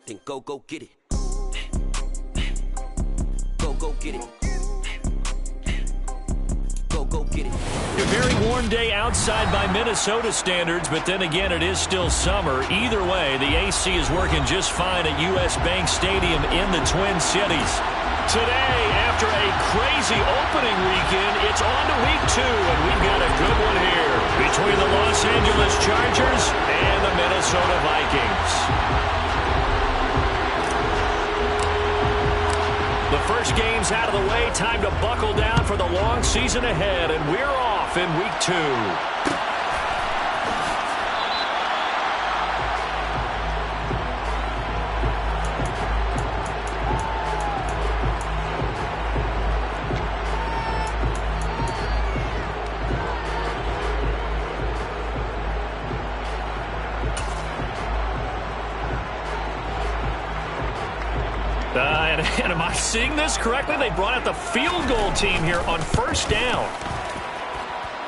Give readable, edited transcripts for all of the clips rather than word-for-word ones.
then go get it. Go get it. Go get it. A very warm day outside by Minnesota standards, but then again, it is still summer. Either way, the AC is working just fine at U.S. Bank Stadium in the Twin Cities. Today, after a crazy opening weekend, it's on to week 2, and we've got a good one here between the Los Angeles Chargers and the Minnesota Vikings. The first game's out of the way. Time to buckle down for the long season ahead, and we're off in week 2. And am I seeing this correctly? They brought out the field goal team here on first down.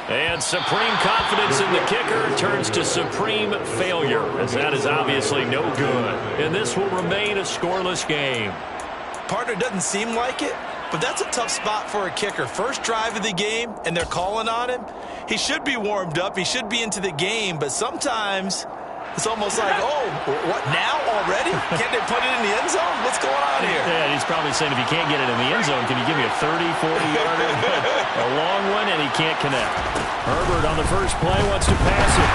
And supreme confidence in the kicker turns to supreme failure, as that is obviously no good. And this will remain a scoreless game. Partner, doesn't seem like it, but that's a tough spot for a kicker. First drive of the game, and they're calling on him. He should be warmed up. He should be into the game, but sometimes it's almost like, oh, what, now already? Can't they put it in the end zone? What's going on here? Yeah, he's probably saying if you can't get it in the end zone, can you give me a 30, 40-yarder? A long one, and he can't connect. Herbert on the first play wants to pass it.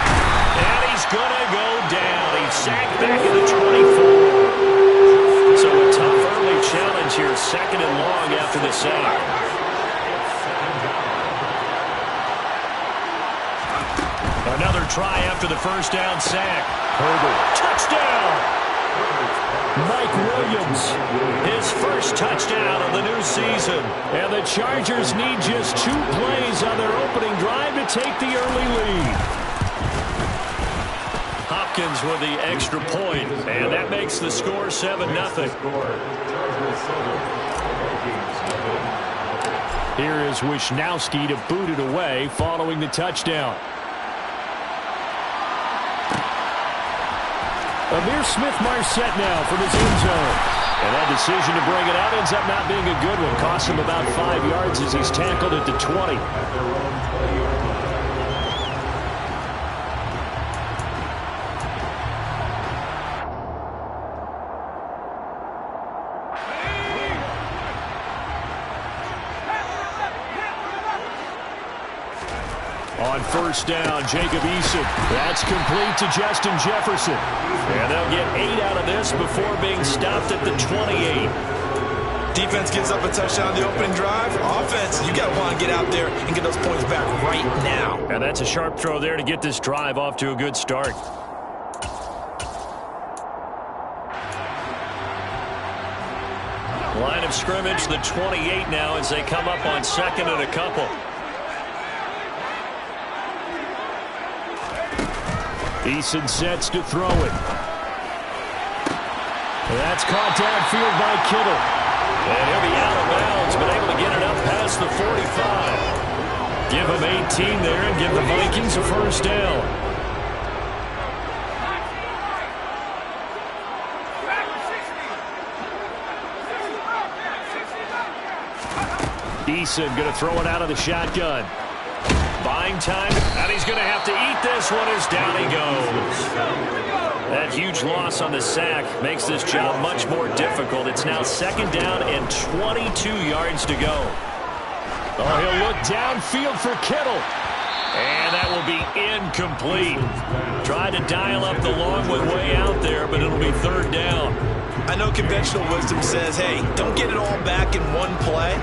And he's going to go down. He's sacked back at the 24. So a tough early challenge here, second and long after the sack. Another try after the first down sack. Herbert, touchdown! Mike Williams, his first touchdown of the new season. And the Chargers need just 2 plays on their opening drive to take the early lead. Hopkins with the extra point, and that makes the score 7-0. Here is Wisnowski to boot it away following the touchdown. Amir Smith-Marset now from his end zone. And that decision to bring it out ends up not being a good one. Costs him about 5 yards as he's tackled at the 20. On first down, Jacob Eason. That's complete to Justin Jefferson. And they'll get 8 out of this before being stopped at the 28. Defense gives up a touchdown on the opening drive. Offense, you got to want to get out there and get those points back right now. And that's a sharp throw there to get this drive off to a good start. Line of scrimmage, the 28 now as they come up on second and a couple. Eason sets to throw it. That's caught downfield by Kittle. And he'll be out of bounds, but able to get it up past the 45. Give him 18 there and give the Vikings a first down. Eason going to throw it out of the shotgun. Buying time, and he's going to have to eat this one as down he goes. That huge loss on the sack makes this job much more difficult. It's now second down and 22 yards to go. Oh, he'll look downfield for Kittle. And that will be incomplete. Tried to dial up the long one way out there, but it'll be third down. I know conventional wisdom says, hey, don't get it all back in one play.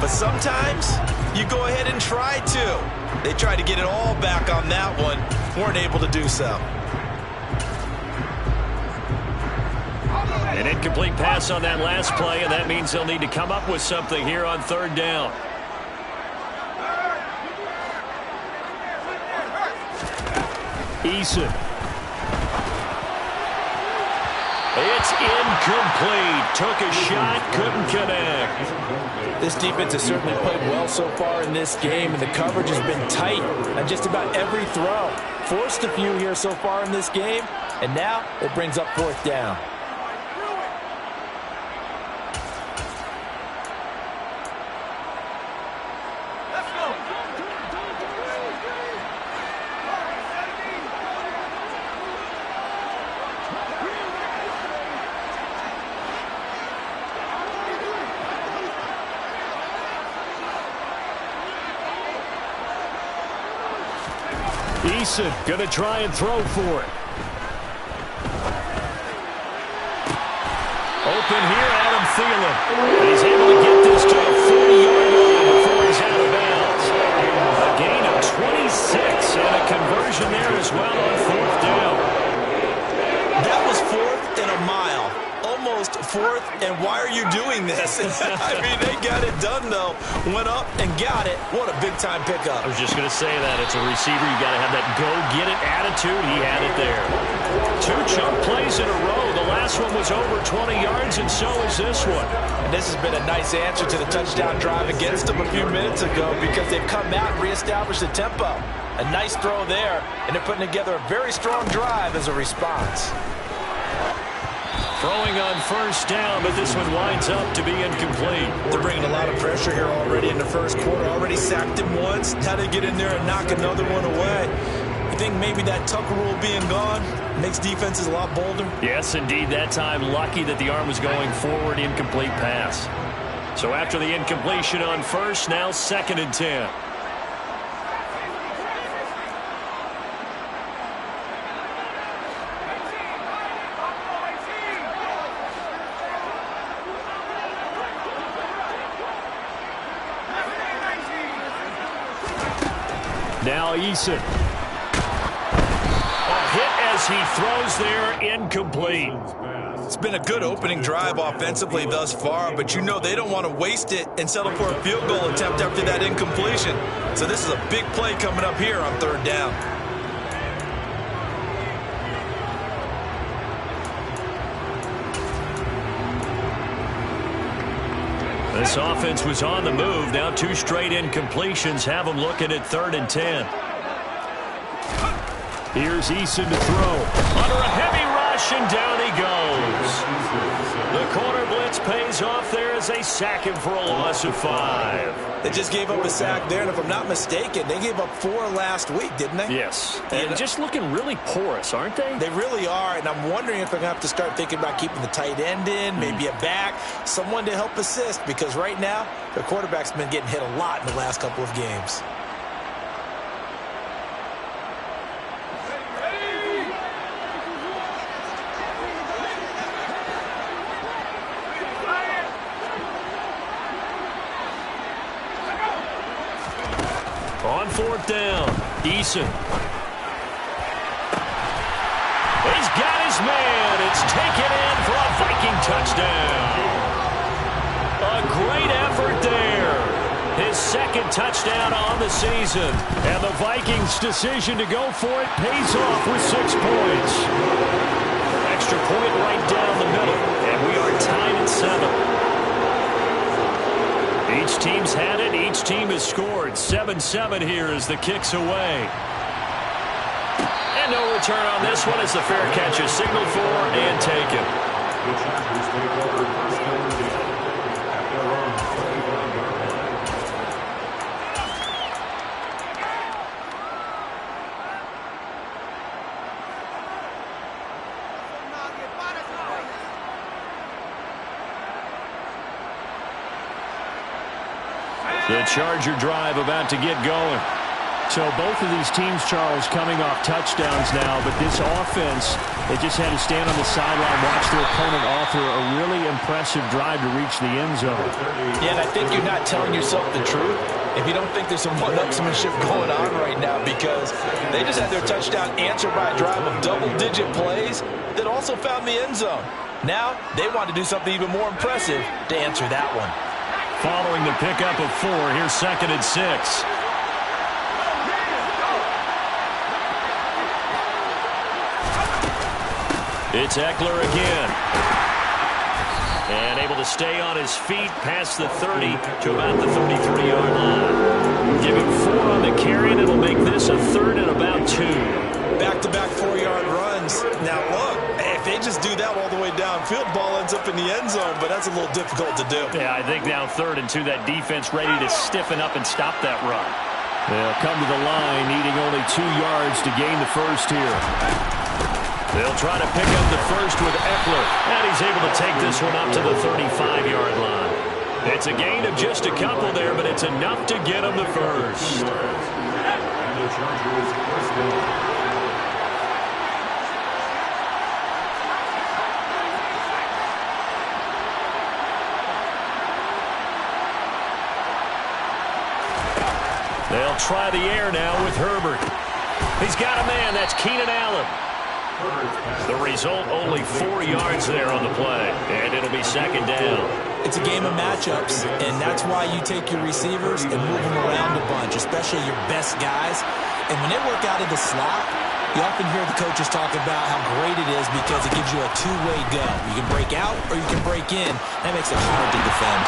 But sometimes you go ahead and try to. They tried to get it all back on that one. Weren't able to do so. An incomplete pass on that last play, and that means they'll need to come up with something here on third down. Eason. It's incomplete. Took a shot, couldn't connect. This defense has certainly played well so far in this game, and the coverage has been tight on just about every throw. Forced a few here so far in this game, and now it brings up fourth down. Eason going to try and throw for it. Open here, Adam Thielen. And he's able to get this to the 40-yard line before he's out of bounds. A gain of 26 and a conversion there as well on 4th down. That was 4th and a mile. Almost 4th, and why are you doing this? I mean, they got it done, though. Went up and got it. What a big-time pickup. I was just going to say that. It's a receiver. You got to have that go-get-it attitude. He had it there. 2 chunk plays in a row. The last one was over 20 yards, and so is this one. And this has been a nice answer to the touchdown drive against them a few minutes ago because they've come out and reestablished the tempo. A nice throw there, and they're putting together a very strong drive as a response. Throwing on 1st down, but this one winds up to be incomplete. They're bringing a lot of pressure here already in the 1st quarter. Already sacked him once. How to get in there and knock another one away. You think maybe that Tucker rule being gone makes defenses a lot bolder? Yes, indeed. That time, lucky that the arm was going forward. Incomplete pass. So after the incompletion on 1st, now 2nd and 10. Now Eason. A hit as he throws there, incomplete. It's been a good opening drive offensively thus far, but you know they don't want to waste it and settle for a field goal attempt after that incompletion. So this is a big play coming up here on 3rd down. This offense was on the move. Now 2 straight incompletions have them looking at 3rd and 10. Here's Eason to throw. Under a heavy rush, and down he goes. The corner blitz pays off there as they sack him for a loss of 5. They just gave up a sack there, and if I'm not mistaken, they gave up 4 last week, didn't they? Yes. And just looking really porous, aren't they? They really are, and I'm wondering if they're going to have to start thinking about keeping the tight end in, maybe a back, someone to help assist, because right now, their quarterback's been getting hit a lot in the last couple of games. On 4th down, Eason. He's got his man. It's taken in for a Viking touchdown. A great effort there. His 2nd touchdown on the season. And the Vikings' decision to go for it pays off with 6 points. Extra point right down the middle. And we are tied at 7. Each team's had it. Each team has scored. 7-7 here as the kick's away. And no return on this one as the fair catch is signaled for and taken. The Charger drive about to get going. So both of these teams, Charles, coming off touchdowns now, but this offense, they just had to stand on the sideline, watch their opponent author a really impressive drive to reach the end zone. Yeah, and I think you're not telling yourself the truth if you don't think there's some one-upsmanship going on right now, because they just had their touchdown answered by a drive of double-digit plays that also found the end zone. Now they want to do something even more impressive to answer that one. Following the pickup of 4, here's 2nd and 6. It's Eckler again. And able to stay on his feet past the 30 to about the 33-yard line. Give him 4 on the carry, and it'll make this a 3rd and about 2. Back-to-back 4-yard runs. Now, look, if they just do that all the way downfield, ball ends up in the end zone, but that's a little difficult to do. Yeah, I think now 3rd and 2, that defense ready to stiffen up and stop that run. They'll come to the line, needing only 2 yards to gain the first here. They'll try to pick up the first with Eckler, and he's able to take this one up to the 35-yard line. It's a gain of just a couple there, but it's enough to get him the first. They'll try the air now with Herbert. He's got a man. That's Keenan Allen. The result, only 4 yards there on the play, and it'll be second down. It's a game of matchups, and that's why you take your receivers and move them around a bunch, especially your best guys. And when they work out of the slot, you often hear the coaches talk about how great it is because it gives you a two-way go. You can break out or you can break in. That makes it hard to defend.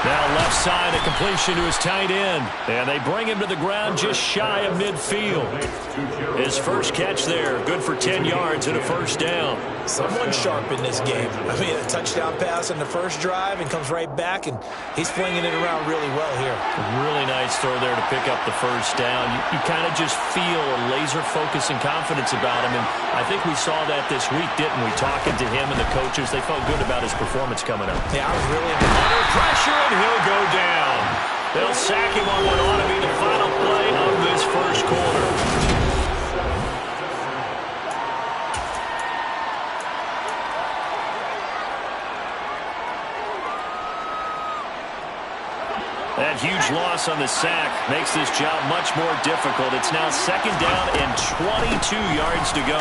Now left side, a completion to his tight end. And they bring him to the ground just shy of midfield. His first catch there, good for 10 yards and a first down. Someone's sharp in this game. I mean, a touchdown pass on the first drive and comes right back, and he's flinging it around really well here. Really nice throw there to pick up the first down. You kind of just feel a laser focus and confidence about him, and I think we saw that this week, didn't we? Talking to him and the coaches, they felt good about his performance coming up. Yeah, I was really under pressure, and he'll go down. They'll sack him on what ought to be the final play of this first quarter. That huge loss on the sack makes this job much more difficult. It's now second down and 22 yards to go.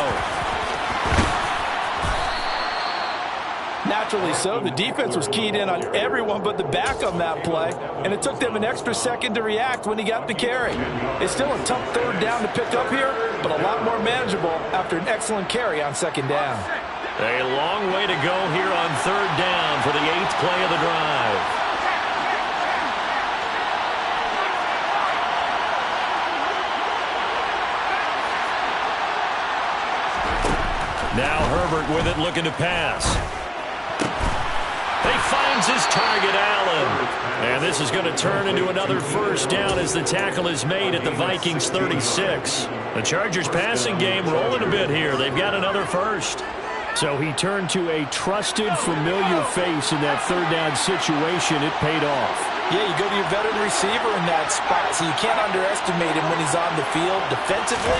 Naturally so. The defense was keyed in on everyone but the back on that play, and it took them an extra second to react when he got the carry. It's still a tough third down to pick up here, but a lot more manageable after an excellent carry on second down. A long way to go here on third down for the 8th play of the drive. Now Herbert with it, looking to pass. He finds his target, Allen. And this is going to turn into another first down as the tackle is made at the Vikings 36. The Chargers passing game rolling a bit here. They've got another first. So he turned to a trusted, familiar face in that third down situation. It paid off. Yeah, you go to your veteran receiver in that spot, so you can't underestimate him when he's on the field defensively.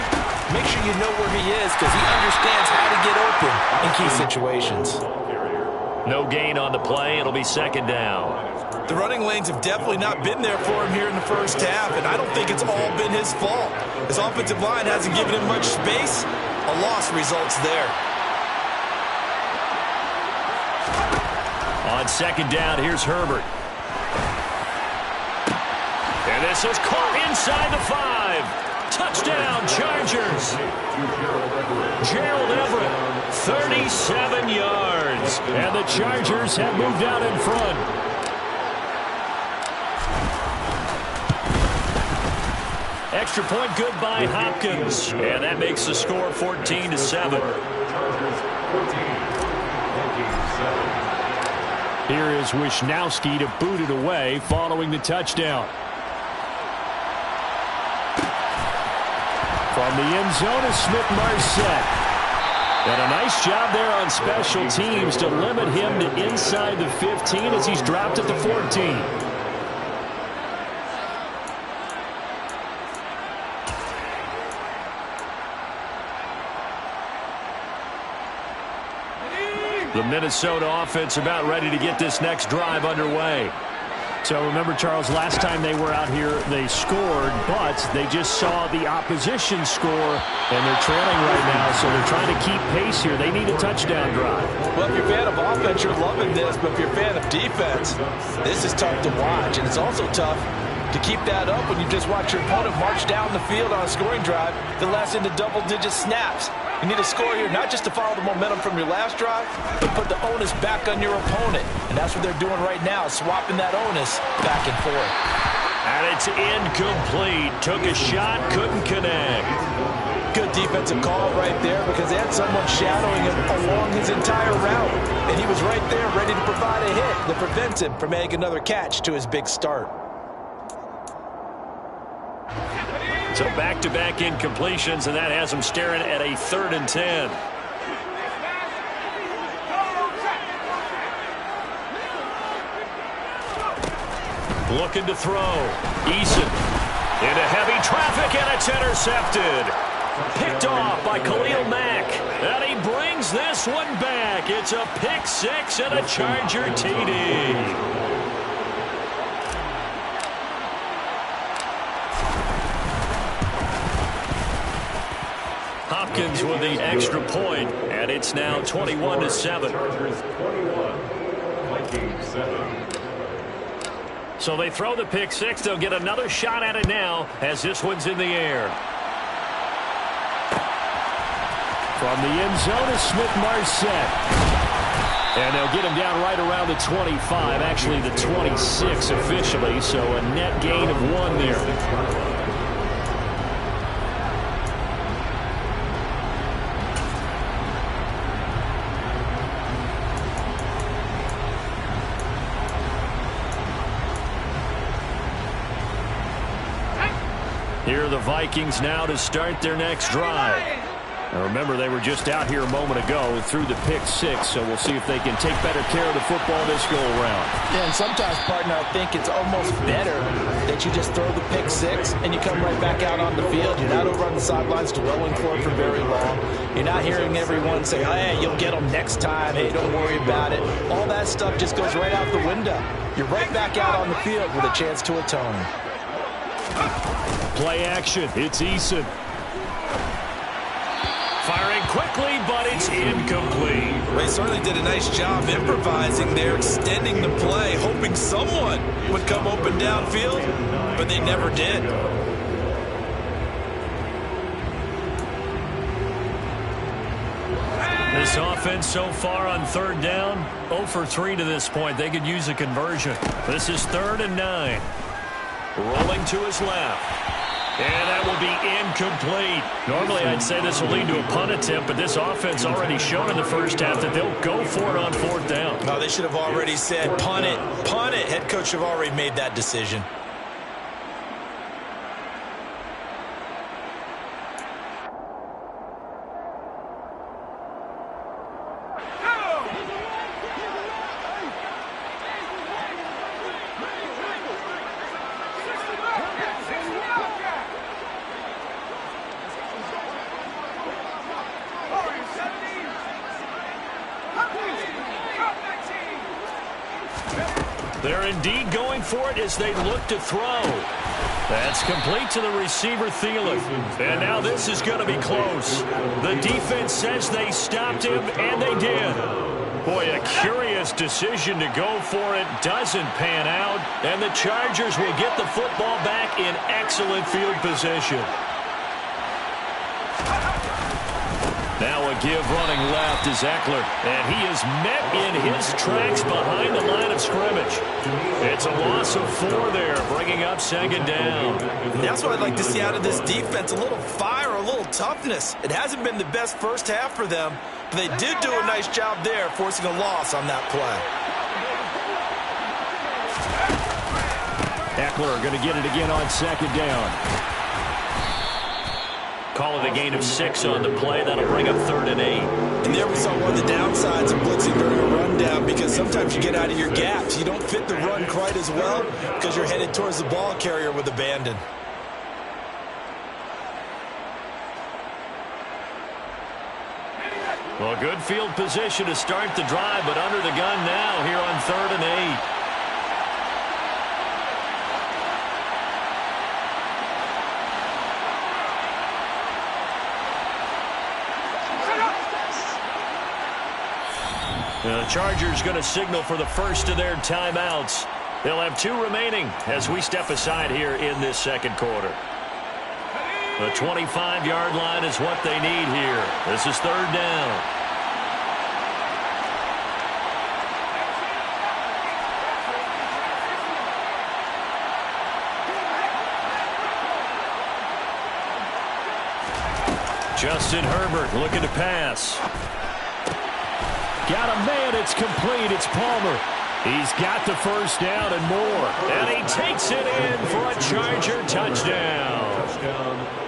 Make sure you know where he is because he understands how to get open in key situations. No gain on the play. It'll be second down. The running lanes have definitely not been there for him here in the first half, and I don't think it's all been his fault. His offensive line hasn't given him much space. A loss results there. On second down, here's Herbert. And this is caught inside the 5. Touchdown, Chargers. Gerald Everett, 37 yards. And the Chargers have moved out in front. Extra point good by Hopkins. And that makes the score 14-7. Here is Wisnowski to boot it away following the touchdown. From the end zone is Smith-Marset. And a nice job there on special teams to limit him to inside the 15 as he's dropped at the 14. The Minnesota offense about ready to get this next drive underway. So remember, Charles, last time they were out here, they scored, but they just saw the opposition score, and they're trailing right now, so they're trying to keep pace here. They need a touchdown drive. Well, if you're a fan of offense, you're loving this, but if you're a fan of defense, this is tough to watch, and it's also tough to keep that up when you just watch your opponent march down the field on a scoring drive that lasts into double-digit snaps. You need a score here, not just to follow the momentum from your last drive, but put the onus back on your opponent. And that's what they're doing right now, swapping that onus back and forth. And it's incomplete. Took a shot, couldn't connect. Good defensive call right there because they had someone shadowing him along his entire route. And he was right there ready to provide a hit that prevents him from making another catch to his big start. So back-to-back incompletions, and that has him staring at a 3rd and 10. Looking to throw. Eason. Into heavy traffic, and it's intercepted. Picked off by Khalil Mack. And he brings this one back. It's a pick six and a Charger TD. Hopkins with the extra point, and it's now 21-7. So they throw the pick six. They'll get another shot at it now as this one's in the air. From the end zone is Smith-Marset. And they'll get him down right around the 25, actually the 26 officially, so a net gain of 1 there. Here are the Vikings now to start their next drive. Now remember, they were just out here a moment ago through the pick six, so we'll see if they can take better care of the football this go-around. Yeah, and sometimes, partner, I think it's almost better that you just throw the pick six and you come right back out on the field. You're not over on the sidelines dwelling for it for very long. You're not hearing everyone say, hey, you'll get them next time. Hey, don't worry about it. All that stuff just goes right out the window. You're right back out on the field with a chance to atone. Play action. It's Eason. Firing quickly, but it's incomplete. They certainly did a nice job improvising there, extending the play, hoping someone would come open downfield, but they never did. This offense so far on third down, 0 for 3 to this point. They could use a conversion. This is 3rd and 9. Rolling to his left. And that will be incomplete. Normally, I'd say this will lead to a punt attempt, but this offense already showed in the first half that they'll go for it on 4th down. No, they should have already said, punt it, punt it. Head coach should have already made that decision. They're indeed going for it as they look to throw. That's complete to the receiver, Thielen. And now this is going to be close. The defense says they stopped him, and they did. Boy, a curious decision to go for it. Doesn't pan out. And the Chargers will get the football back in excellent field position. Now a give running left is Eckler, and he is met in his tracks behind the line of scrimmage. It's a loss of 4 there, bringing up 2nd down. That's what I'd like to see out of this defense, a little fire, a little toughness. It hasn't been the best first half for them, but they did do a nice job there, forcing a loss on that play. Eckler going to get it again on 2nd down. Call it a gain of 6 on the play. That'll bring up 3rd and 8. And there we saw one of the downsides of blitzing during a rundown, because sometimes you get out of your gaps. You don't fit the run quite as well because you're headed towards the ball carrier with abandon. Well, good field position to start the drive, but under the gun now here on 3rd and 8. The Chargers going to signal for the first of their timeouts. They'll have 2 remaining as we step aside here in this 2nd quarter. The 25-yard line is what they need here. This is 3rd down. Justin Herbert looking to pass. Got a man, it's complete, it's Palmer. He's got the first down and more. And he takes it in for a Charger touchdown.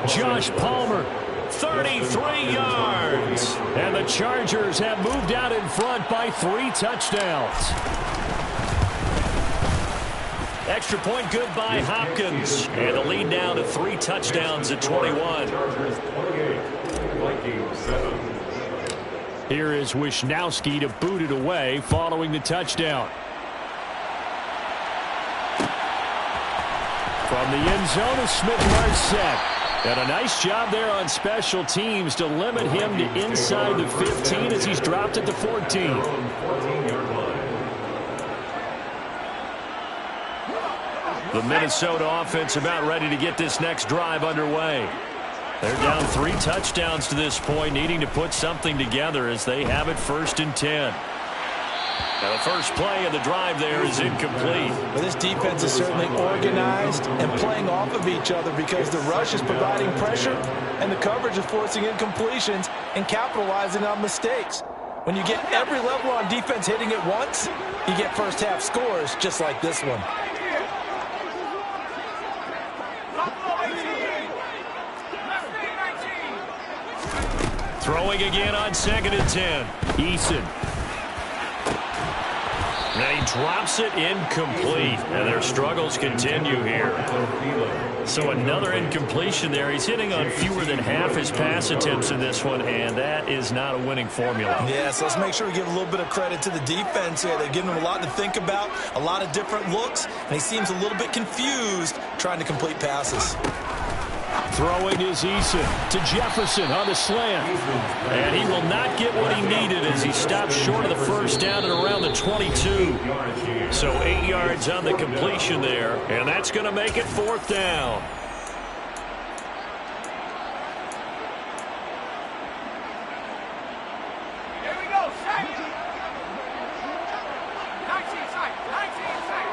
Josh Palmer, 33 yards. And the Chargers have moved out in front by 3 touchdowns. Extra point good by Hopkins. And the lead now to 3 touchdowns at 21. Here is Wisnowski to boot it away following the touchdown. From the end zone is Smith-Marset. And a nice job there on special teams to limit him to inside the 15 as he's dropped at the 14. The Minnesota offense about ready to get this next drive underway. They're down 3 touchdowns to this point, needing to put something together as they have it 1st and 10. Now the first play of the drive there is incomplete. Well, this defense is certainly organized and playing off of each other because the rush is providing pressure and the coverage is forcing incompletions and capitalizing on mistakes. When you get every level on defense hitting it once, you get first half scores just like this one. Throwing again on 2nd and 10. Eason. And he drops it incomplete. And their struggles continue here. So another incompletion there. He's hitting on fewer than half his pass attempts in this one, and that is not a winning formula. Yeah, so let's make sure we give a little bit of credit to the defense here. They're giving him a lot to think about, a lot of different looks, and he seems a little bit confused trying to complete passes. Throwing is Eason to Jefferson on the slant. And he will not get what he needed as he stops short of the first down at around the 22. So 8 yards on the completion there, and that's going to make it 4th down. Here we go, set. 19 side, 19 side.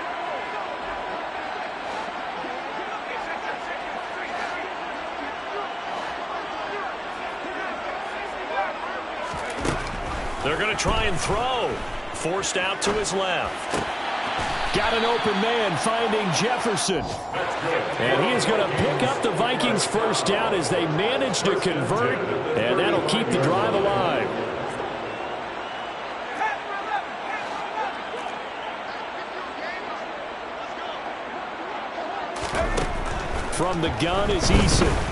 They're going to try and throw. Forced out to his left. Got an open man finding Jefferson. And he is going to pick up the Vikings first down as they manage to convert. And that'll keep the drive alive. From the gun is Eason.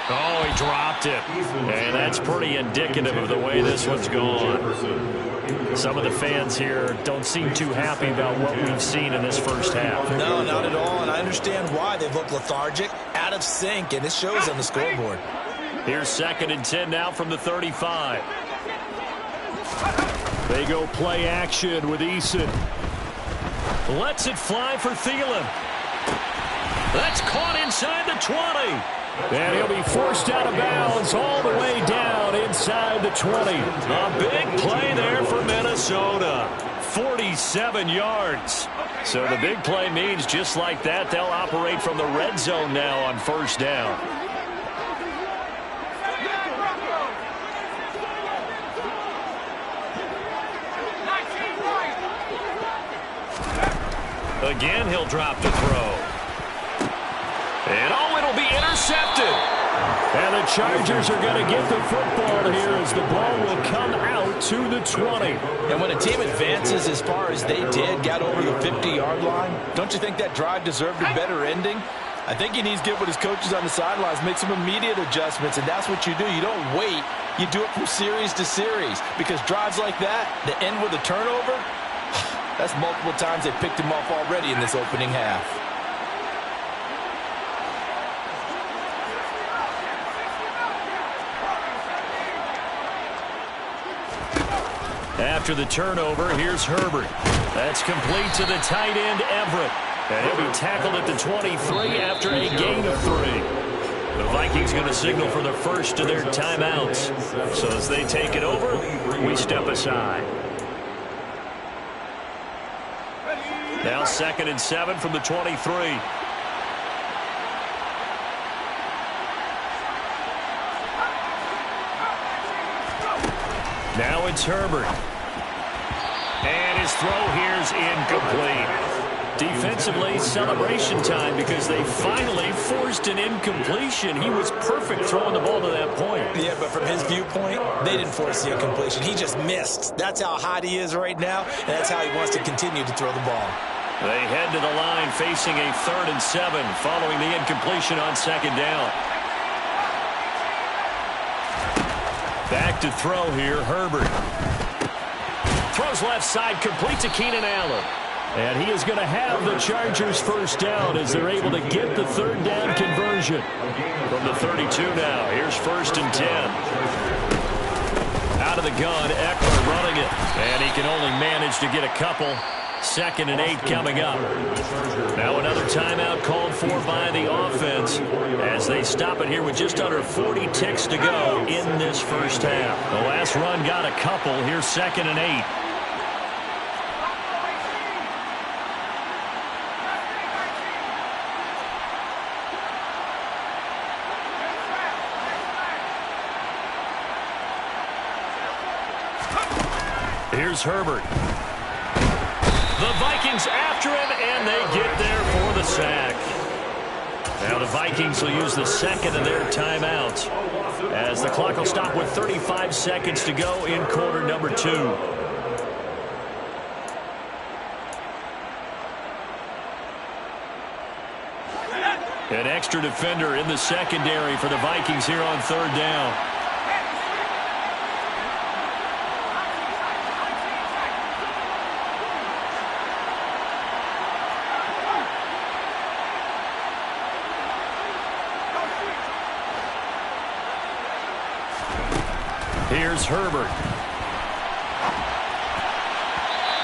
Oh, he dropped it. And that's pretty indicative of the way this one's gone. Some of the fans here don't seem too happy about what we've seen in this first half. No, not at all, and I understand why. They look lethargic, out of sync, and it shows on the scoreboard. Here's 2nd and 10 now from the 35. They go play action with Eason. Lets it fly for Thielen. That's caught inside the 20. And he'll be forced out of bounds all the way down inside the 20. A big play there for Minnesota. 47 yards. So the big play means just like that, they'll operate from the red zone now on first down. Again, he'll drop the throw. And oh, it'll be intercepted. And the Chargers are going to get the football here as the ball will come out to the 20. And when a team advances as far as they did, got over the 50-yard line, don't you think that drive deserved a better ending? I think he needs to get with his coaches on the sidelines, make some immediate adjustments, and that's what you do. You don't wait. You do it from series to series because drives like that end with a turnover, that's multiple times they picked him off already in this opening half. After the turnover, here's Herbert. That's complete to the tight end, Everett. And he'll be tackled at the 23 after a gain of 3. The Vikings going to signal for the first of their timeouts. So as they take it over, we step aside. Now 2nd and 7 from the 23. Now it's Herbert. And his throw here's incomplete. Defensively, celebration time because they finally forced an incompletion. He was perfect throwing the ball to that point. Yeah, but from his viewpoint, they didn't force the incompletion. He just missed. That's how hot he is right now, and that's how he wants to continue to throw the ball. They head to the line facing a 3rd and 7 following the incompletion on 2nd down. Back to throw here, Herbert. Throws left side, complete to Keenan Allen. And he is going to have the Chargers first down as they're able to get the 3rd down conversion. From the 32 now, here's 1st and 10. Out of the gun, Eckler running it. And he can only manage to get a couple. 2nd and 8 coming up. Now another timeout called for by the offense as they stop it here with just under 40 ticks to go in this first half. The last run got a couple. Here's 2nd and 8. Here's Herbert. The Vikings after him, and they get there for the sack. Now the Vikings will use the 2nd of their timeouts as the clock will stop with 35 seconds to go in quarter number 2. An extra defender in the secondary for the Vikings here on 3rd down. Here's Herbert.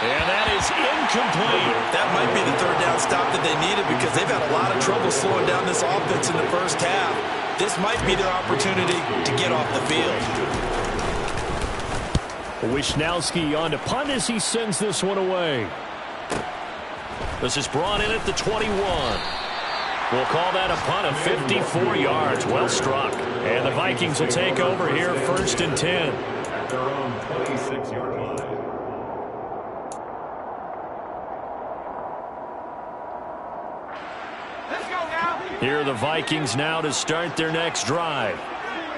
And that is incomplete. That might be the 3rd down stop that they needed because they've had a lot of trouble slowing down this offense in the first half. This might be their opportunity to get off the field. Wisnowski on to punt as he sends this one away. This is brought in at the 21. We'll call that a punt of 54 yards. Well struck. And the Vikings will take over here 1st and 10. At their own 26-yard line. Let's go now. Here are the Vikings now to start their next drive.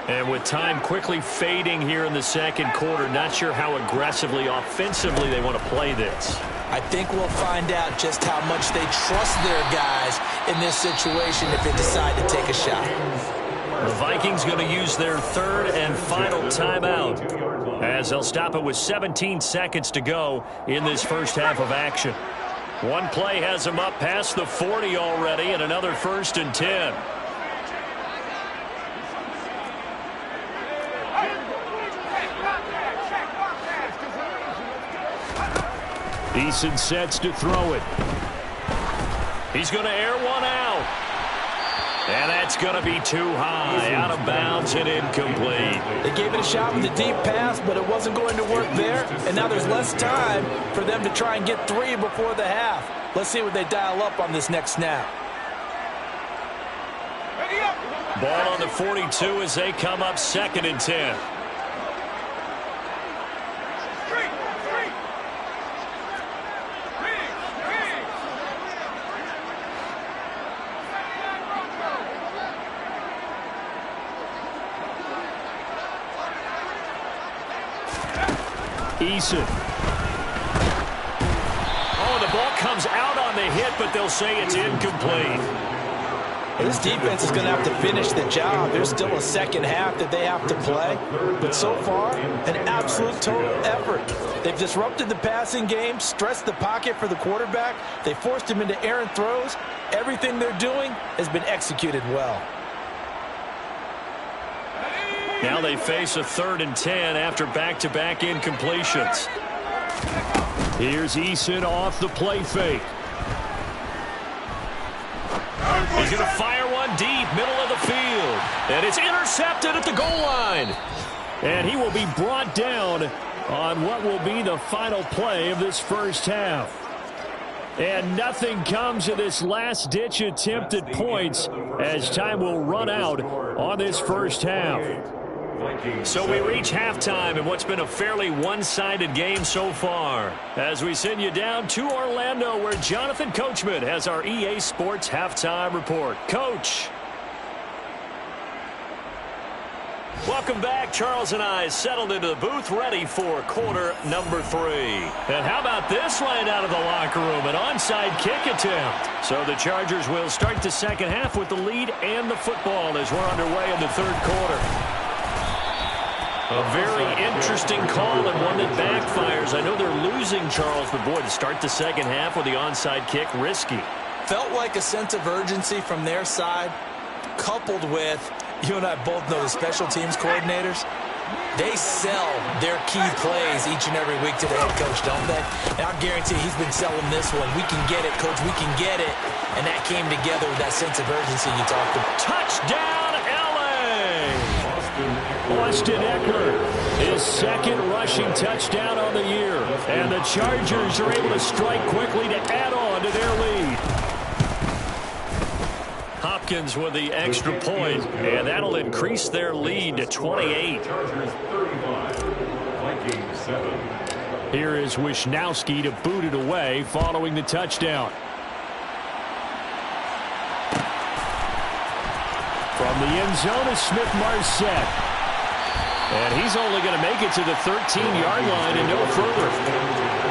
And with time quickly fading here in the 2nd quarter, not sure how aggressively, offensively they want to play this. I think we'll find out just how much they trust their guys in this situation if they decide to take a shot. The Vikings going to use their 3rd and final timeout as they'll stop it with 17 seconds to go in this first half of action. One play has them up past the 40 already, and another 1st and 10. Eason sets to throw it. He's going to air one out. And that's going to be too high, out of bounds and incomplete. They gave it a shot with a deep pass, but it wasn't going to work there. And now there's less time for them to try and get 3 before the half. Let's see what they dial up on this next snap. Ball on the 42 as they come up 2nd and 10. Eason. Oh, the ball comes out on the hit, but they'll say it's incomplete. This defense is going to have to finish the job. There's still a 2nd half that they have to play. But so far, an absolute total effort. They've disrupted the passing game, stressed the pocket for the quarterback. They forced him into errant throws. Everything they're doing has been executed well. Now they face a 3rd and 10 after back-to-back incompletions. Here's Eason off the play fake. He's going to fire one deep, middle of the field. And it's intercepted at the goal line. And he will be brought down on what will be the final play of this first half. And nothing comes of this last-ditch attempt at points as time will run out on this first half. Vikings So we 7. reach halftime in what's been a fairly one-sided game so far. As we send you down to Orlando, where Jonathan Coachman has our EA Sports halftime report. Coach. Welcome back. Charles and I settled into the booth ready for quarter number 3. And how about this right out of the locker room? An onside kick attempt. So the Chargers will start the second half with the lead and the football as we're underway in the third quarter. A very interesting call and one that backfires. I know they're losing, Charles, but boy, to start the second half with the onside kick, risky. Felt like a sense of urgency from their side, coupled with, you and I both know the special teams coordinators, they sell their key plays each and every week to the head coach, don't they? And I guarantee he's been selling this one. We can get it, coach, we can get it. And that came together with that sense of urgency you talked about. Touchdown, L.A.! Austin Eckler, his second rushing touchdown on the year. And the Chargers are able to strike quickly to add on to their lead. Hopkins with the extra point, and that'll increase their lead to 28. Chargers 35, Vikings 7. Here is Wisnowski to boot it away following the touchdown. From the end zone is Smith-Marset. And he's only going to make it to the 13-yard line and no further.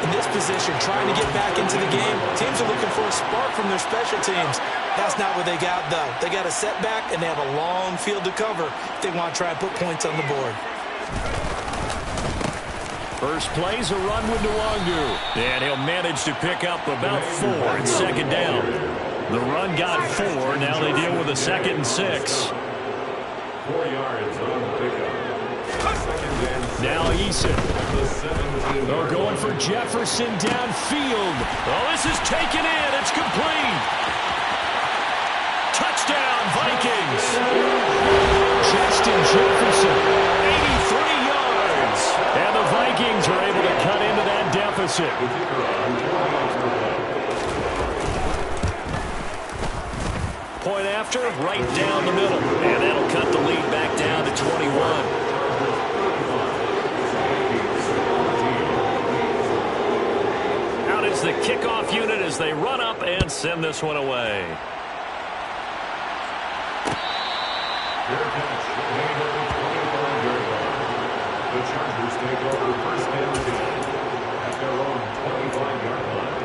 In this position, trying to get back into the game, teams are looking for a spark from their special teams. That's not what they got, though. They got a setback, and they have a long field to cover if they want to try and put points on the board. First play's a run with Nwangu. And he'll manage to pick up about 4 at second down. The run got 4. Now they deal with a 2nd and 6. 4 yards on the pickup. Now Eason. They're going for Jefferson downfield. Oh, this is taken in. It's complete. Touchdown, Vikings. Justin Jefferson. 83 yards. And the Vikings are able to cut into that deficit. Point after, right down the middle. And that'll cut the lead back down to 21. Out is the kickoff unit as they run up and send this one away. Fair catch. Made at the 25-yard line. The Chargers take over first down at their own 25-yard line.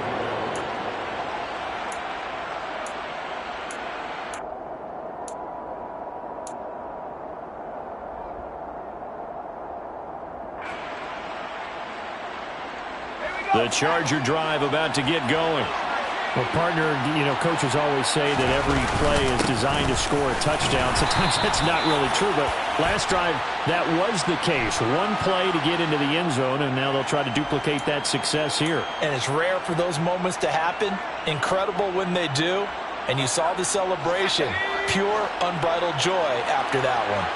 The Charger drive about to get going. Well, partner, you know, coaches always say that every play is designed to score a touchdown. Sometimes that's not really true, but last drive, that was the case. One play to get into the end zone, and now they'll try to duplicate that success here. And it's rare for those moments to happen. Incredible when they do. And you saw the celebration. Pure, unbridled joy after that one.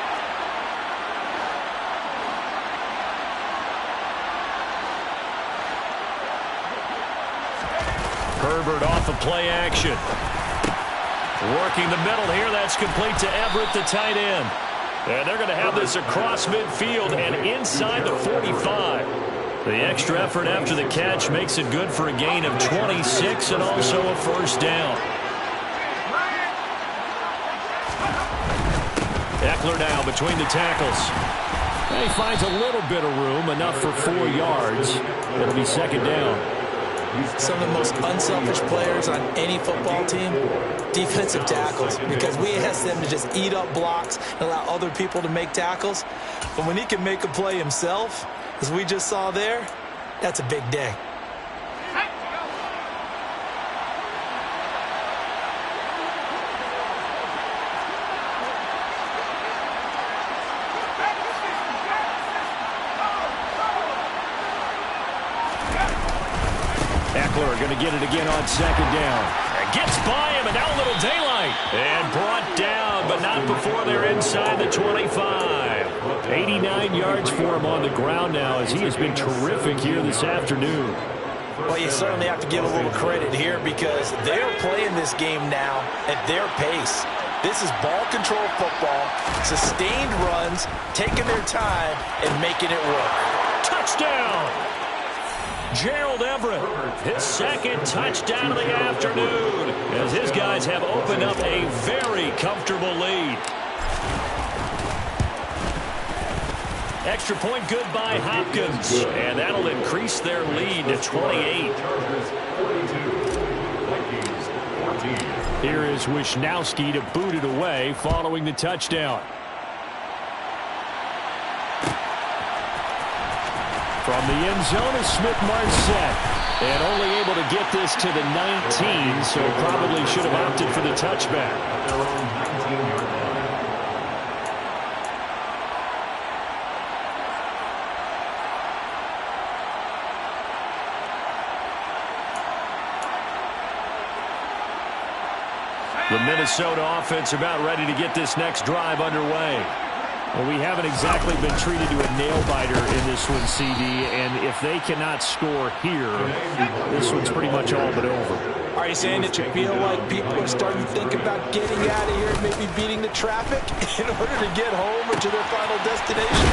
Herbert off of play action. Working the middle here. That's complete to Everett, the tight end. And they're going to have this across midfield and inside the 45. The extra effort after the catch makes it good for a gain of 26 and also a first down. Eckler now between the tackles. He finds a little bit of room, enough for 4 yards. It'll be second down. Some of the most unselfish players on any football team, defensive tackles, because we ask them to just eat up blocks and allow other people to make tackles. But when he can make a play himself, as we just saw there, that's a big day. Eckler going to get it again on second down. Gets by him, and now a little daylight. And brought down, but not before they're inside the 25. 89 yards for him on the ground now, as he has been terrific here this afternoon. Well, you certainly have to give a little credit here because they're playing this game now at their pace. This is ball control football, sustained runs, taking their time, and making it work. Touchdown! Gerald Everett, his second touchdown of the afternoon, as his guys have opened up a very comfortable lead. Extra point good by Hopkins, and that'll increase their lead to 28. Here is Wisnowski to boot it away following the touchdown. From the end zone is Smith-Marset, and only able to get this to the 19, so probably should have opted for the touchback. The Minnesota offense about ready to get this next drive underway. Well, we haven't exactly been treated to a nail-biter in this one, CD, and if they cannot score here, this one's pretty much all but over. Are you saying that you feel like people are starting to think about getting out of here and maybe beating the traffic in order to get home or to their final destination?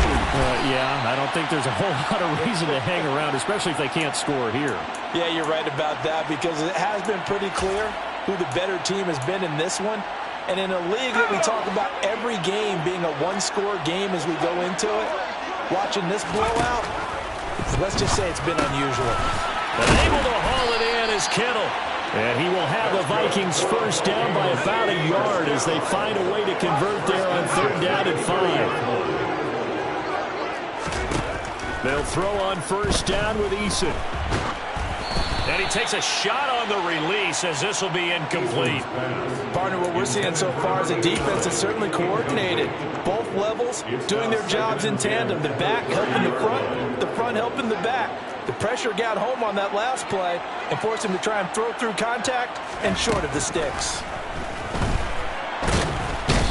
Yeah, I don't think there's a whole lot of reason to hang around, especially if they can't score here. Yeah, you're right about that, because it has been pretty clear who the better team has been in this one. And in a league that we talk about every game being a one-score game as we go into it, watching this blowout, let's just say it's been unusual. And able to haul it in is Kittle. And he will have the Vikings first down by about a yard as they find a way to convert there on 3rd down and 5. They'll throw on 1st down with Eason. And he takes a shot on the release as this will be incomplete. Partner, what we're seeing so far is a defense that's certainly coordinated. Both levels doing their jobs in tandem. The back helping the front helping the back. The pressure got home on that last play and forced him to try and throw through contact and short of the sticks.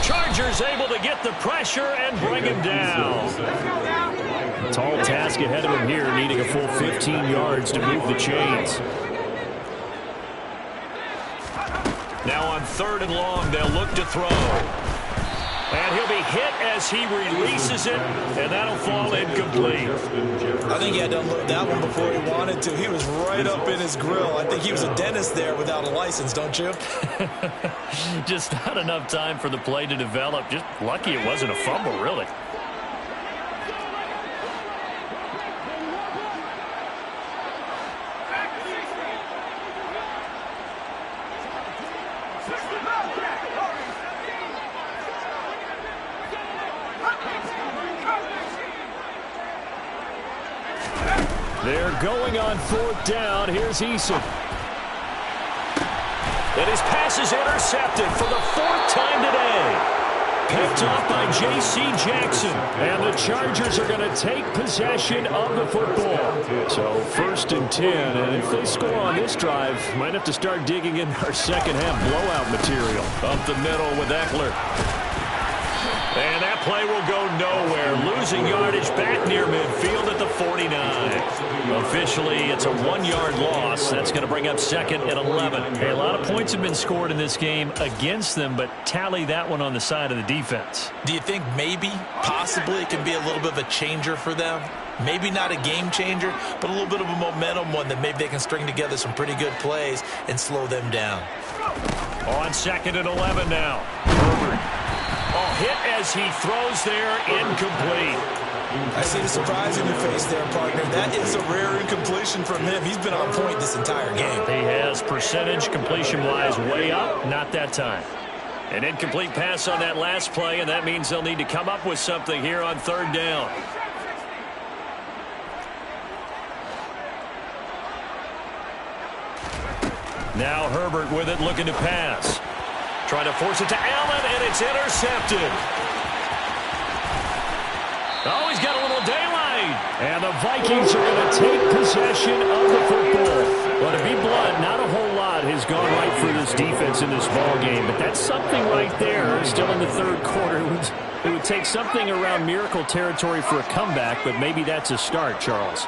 Chargers able to get the pressure and bring him down. Tall task ahead of him here, needing a full 15 yards to move the chains. Now on 3rd and long, they'll look to throw. And he'll be hit as he releases it, and that'll fall incomplete. I think he had to unload that one before he wanted to. He was right up in his grill. I think he was a dentist there without a license, don't you? Just not enough time for the play to develop. Just lucky it wasn't a fumble, really. They're going on 4th down. Here's Eason. And his pass is intercepted for the 4th time today. Picked off by J.C. Jackson. And the Chargers are going to take possession of the football. So 1st and 10. And if they score on this drive, might have to start digging in our second half blowout material. Up the middle with Eckler. And that play will go nowhere. Losing yardage back near midfield at the 49. Officially, it's a 1-yard loss. That's going to bring up 2nd and 11. Hey, a lot of points have been scored in this game against them, but tally that one on the side of the defense. Do you think maybe, possibly, it can be a little bit of a changer for them? Maybe not a game changer, but a little bit of a momentum one that maybe they can string together some pretty good plays and slow them down. On 2nd and 11 now. Herbert. Oh, hit as he throws there, incomplete. I see the surprise in your face there, partner. That is a rare incompletion from him. He's been on point this entire game. He has percentage completion-wise way up, not that time. An incomplete pass on that last play, and that means they'll need to come up with something here on 3rd down. Now Herbert with it, looking to pass. Trying to force it to Allen, and it's intercepted. Oh, he's got a little daylight. And the Vikings are going to take possession of the football. Well, to be blunt, not a whole lot has gone right for this defense in this ball game, but that's something right there. Still in the 3rd quarter. It would take something around miracle territory for a comeback, but maybe that's a start, Charles.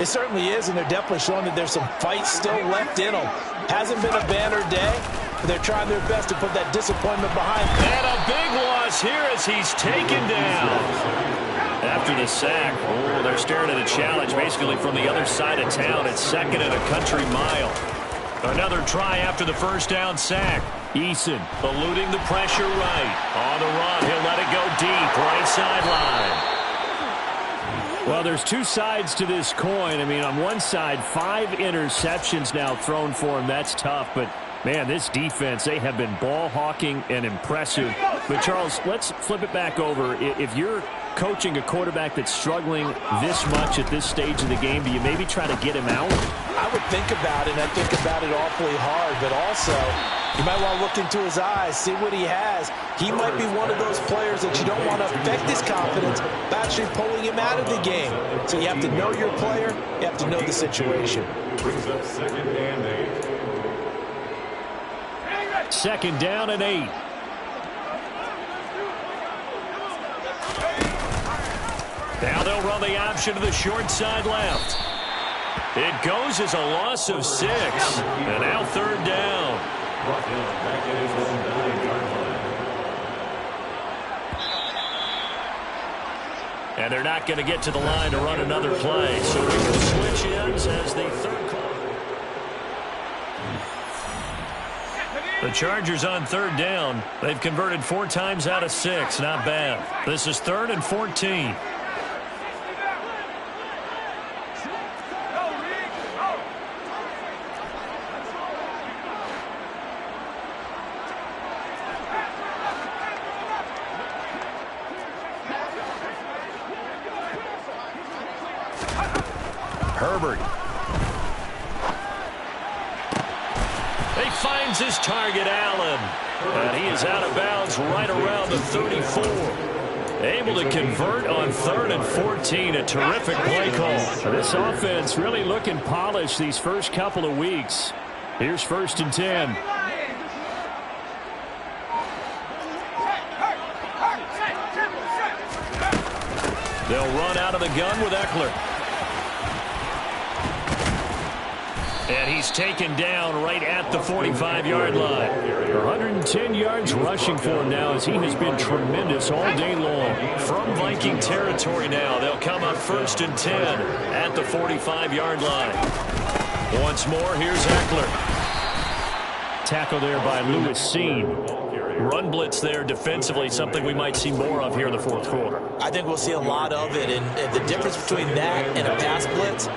It certainly is, and they're definitely showing that there's some fight still left in them. Hasn't been a banner day, They're trying their best to put that disappointment behind them. And a big loss here as he's taken down. After the sack, they're staring at a challenge basically from the other side of town. It's 2nd and a country mile. Another try after the first down sack. Eason eluding the pressure right. On the run, he'll let it go deep, right sideline. Well, there's two sides to this coin. I mean, on one side, 5 interceptions now thrown for him. That's tough, but man, this defense, they have been ball hawking and impressive. But, Charles, let's flip it back over. If you're coaching a quarterback that's struggling this much at this stage of the game, do you maybe try to get him out? I would think about it, and I think about it awfully hard, but also you might want to look into his eyes, see what he has. He might be one of those players that you don't want to affect his confidence by actually pulling him out of the game. So you have to know your player, you have to know the situation. Brings up 2nd and 8. 2nd down and 8. Now they'll run the option to the short side left. It goes as a loss of 6. And now 3rd down. Brought down back at his own 9-yard line. And they're not going to get to the line to run another play. So we will switch ends as the 3rd call. The Chargers on 3rd down. They've converted 4 times out of 6. Not bad. This is 3rd and 14. Herbert. He finds his target, Allen. And he is out of bounds right around the 34. Able to convert on 3rd and 14. A terrific play call. This offense really looking polished these first couple of weeks. Here's 1st and 10. They'll run out of the gun with Eckler. And he's taken down right at the 45-yard line. 110 yards rushing for him now as he has been tremendous all day long. From Viking territory now, they'll come up 1st and 10 at the 45-yard line. Once more, here's Eckler. Tackle there by Lewis Seen. Run blitz there defensively, something we might see more of here in the 4th quarter. I think we'll see a lot of it, and the difference between that and a pass blitz,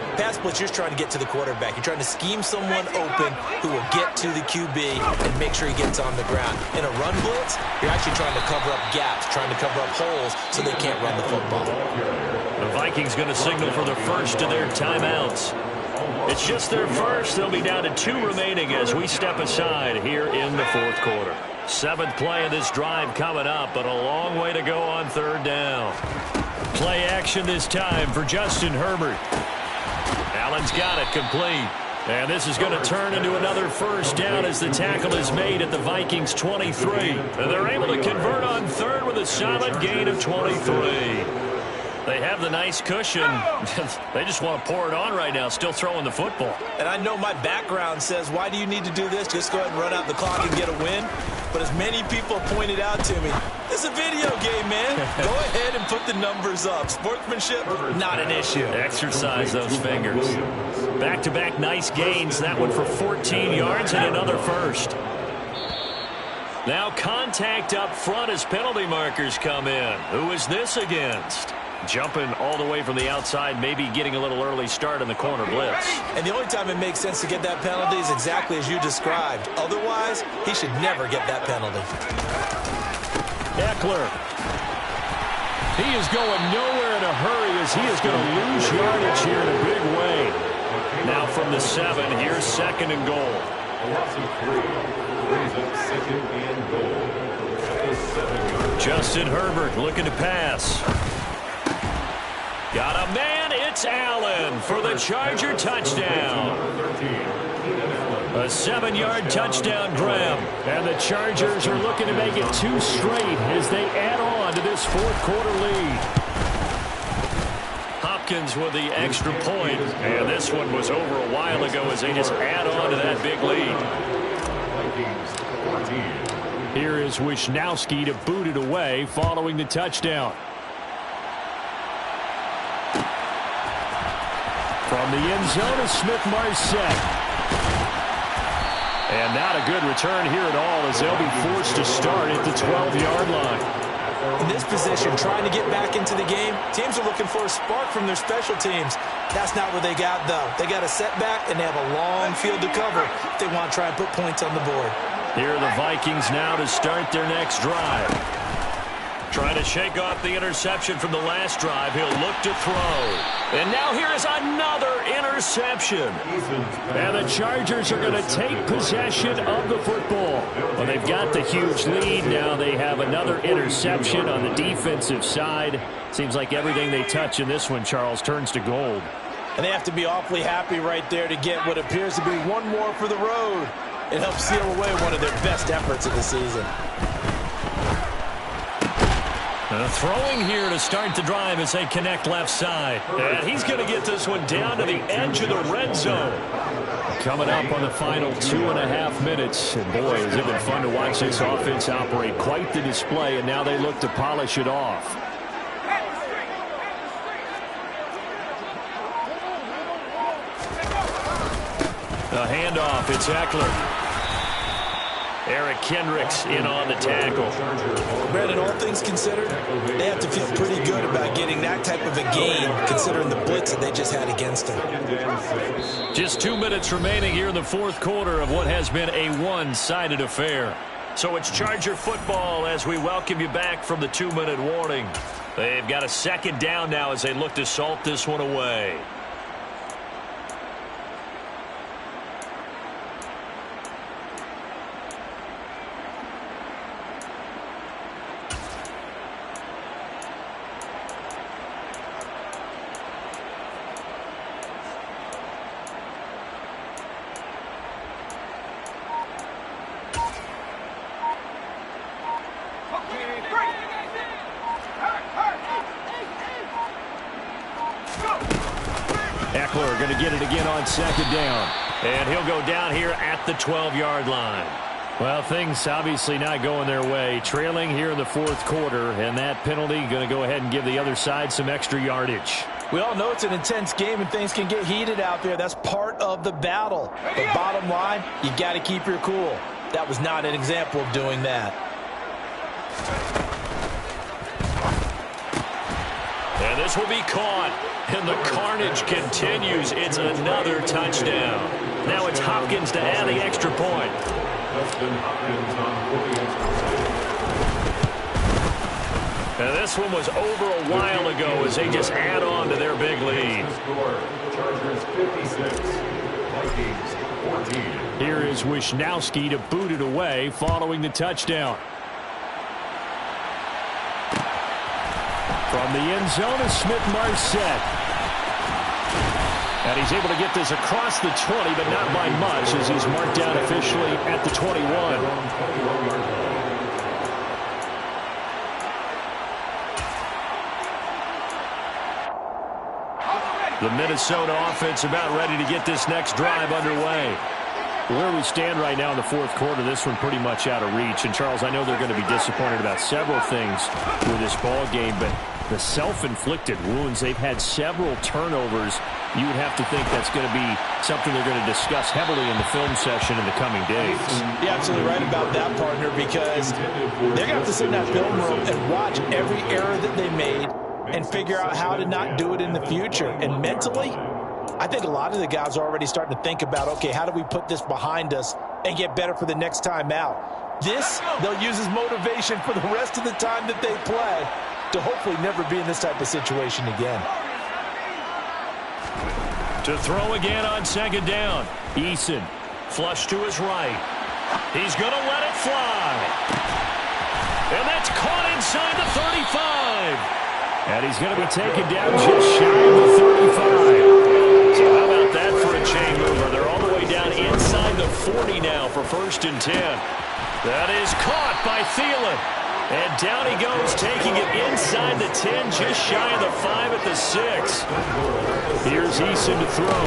you're trying to get to the quarterback. You're trying to scheme someone open who will get to the QB and make sure he gets on the ground. In a run blitz, you're actually trying to cover up gaps, trying to cover up holes so they can't run the football. The Vikings going to signal for the first of their timeouts. It's just their first. They'll be down to 2 remaining as we step aside here in the 4th quarter. 7th play of this drive coming up, but a long way to go on 3rd down. Play action this time for Justin Herbert. Allen's got it complete. And this is going to turn into another 1st down as the tackle is made at the Vikings 23. And they're able to convert on 3rd with a solid gain of 23. They have the nice cushion. They just want to pour it on right now, still throwing the football. And I know my background says, why do you need to do this? Just go ahead and run out the clock and get a win. But as many people pointed out to me, it's a video game, man. Go ahead and put the numbers up. Sportsmanship, not an issue. Exercise those fingers. Back-to-back nice gains. That one for 14 yards and another 1st. Now contact up front as penalty markers come in. Who is this against? Jumping all the way from the outside, maybe getting a little early start in the corner blitz. And the only time it makes sense to get that penalty is exactly as you described. Otherwise, he should never get that penalty. Eckler. He is going nowhere in a hurry as he is going to lose yardage here in a big way. Now from the 7, here's 2nd and goal. A loss of 3. Brings up 2nd and goal. At the 7-yard line. Justin Herbert looking to pass. Got a man, it's Allen for the Charger touchdown. A 7-yard touchdown grab. And the Chargers are looking to make it 2 straight as they add on to this 4th quarter lead. Hopkins with the extra point. And this one was over a while ago as they just add on to that big lead. Vikings 14. Here is Wisnowski to boot it away following the touchdown. From the end zone is Smith-Marset. And not a good return here at all as they'll be forced to start at the 12-yard line. In this position, trying to get back into the game, teams are looking for a spark from their special teams. That's not what they got, though. They got a setback, and they have a long field to cover if they want to try and put points on the board. Here are the Vikings now to start their next drive. Trying to shake off the interception from the last drive. He'll look to throw. And now here is another interception. And the Chargers are going to take possession of the football. Well, they've got the huge lead. Now they have another interception on the defensive side. Seems like everything they touch in this one, Charles, turns to gold. And they have to be awfully happy right there to get what appears to be one more for the road. It helps seal away one of their best efforts of the season. Throwing here to start the drive as they connect left side. And he's going to get this one down to the edge of the red zone. Coming up on the final 2.5 minutes. And boy, has it been fun to watch this offense operate. Quite the display, and now they look to polish it off. A handoff, it's Eckler. Eric Kendricks in on the tackle. Brandon, all things considered, they have to feel pretty good about getting that type of a game, considering the blitz that they just had against them. Just 2 minutes remaining here in the fourth quarter of what has been a one-sided affair. So it's Charger football as we welcome you back from the 2-minute warning. They've got a second down now as they look to salt this one away. Eckler going to get it again on second down. And he'll go down here at the 12-yard line. Well, things obviously not going their way. Trailing here in the fourth quarter, and that penalty going to go ahead and give the other side some extra yardage. We all know it's an intense game and things can get heated out there. That's part of the battle. The bottom line, you got to keep your cool. That was not an example of doing that. And this will be caught. And the carnage continues. It's another touchdown. Now it's Hopkins to add the extra point. And this one was over a while ago as they just add on to their big lead. Chargers 56, Vikings 14. Here is Wisnowski to boot it away following the touchdown. From the end zone is Smith-Marset. And he's able to get this across the 20, but not by much as he's marked down officially at the 21. The Minnesota offense about ready to get this next drive underway. Where we stand right now in the fourth quarter, this one pretty much out of reach. And, Charles, I know they're going to be disappointed about several things with this ball game, but the self-inflicted wounds, they've had several turnovers. You would have to think that's going to be something they're going to discuss heavily in the film session in the coming days. You're absolutely right about that, partner, because they're going to have to sit in that film room and watch every error that they made and figure out how to not do it in the future. And mentally, I think a lot of the guys are already starting to think about, okay, how do we put this behind us and get better for the next time out? This, they'll use as motivation for the rest of the time that they play to hopefully never be in this type of situation again. To throw again on second down. Eason, flush to his right. He's going to let it fly. And that's caught inside the 35. And he's going to be taken down just shy of the 35. So how about that for a chain mover? They're all the way down inside the 40 now for 1st and 10. That is caught by Thielen. And down he goes, taking it inside the 10, just shy of the 5 at the 6. Here's Eason to throw.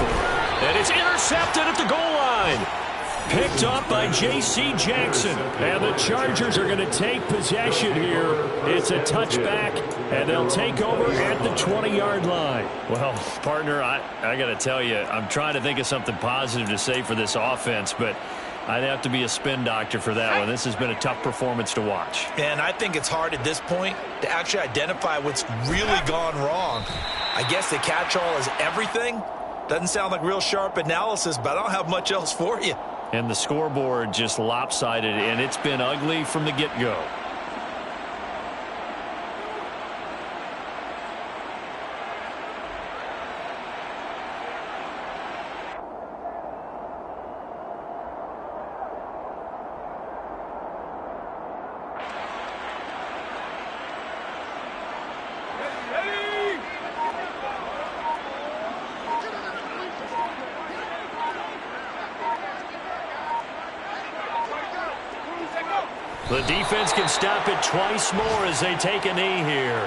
And it's intercepted at the goal line. Picked up by J.C. Jackson. And the Chargers are going to take possession here. It's a touchback, and they'll take over at the 20-yard line. Well, partner, I got to tell you, I'm trying to think of something positive to say for this offense, but I'd have to be a spin doctor for that one. This has been a tough performance to watch. And I think it's hard at this point to actually identify what's really gone wrong. I guess the catch-all is everything. Doesn't sound like real sharp analysis, but I don't have much else for you. And the scoreboard just lopsided, and it's been ugly from the get-go. The defense can stop it twice more as they take a knee here.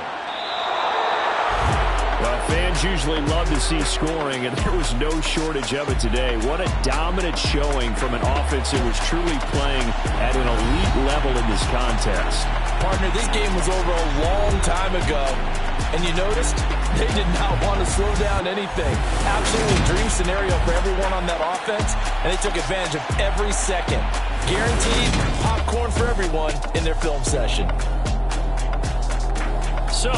Well, fans usually love to see scoring, and there was no shortage of it today. What a dominant showing from an offense that was truly playing at an elite level in this contest. Partner, this game was over a long time ago, and you noticed they did not want to slow down anything. Absolutely dream scenario for everyone on that offense, and they took advantage of every second. Guaranteed popcorn for everyone in their film session.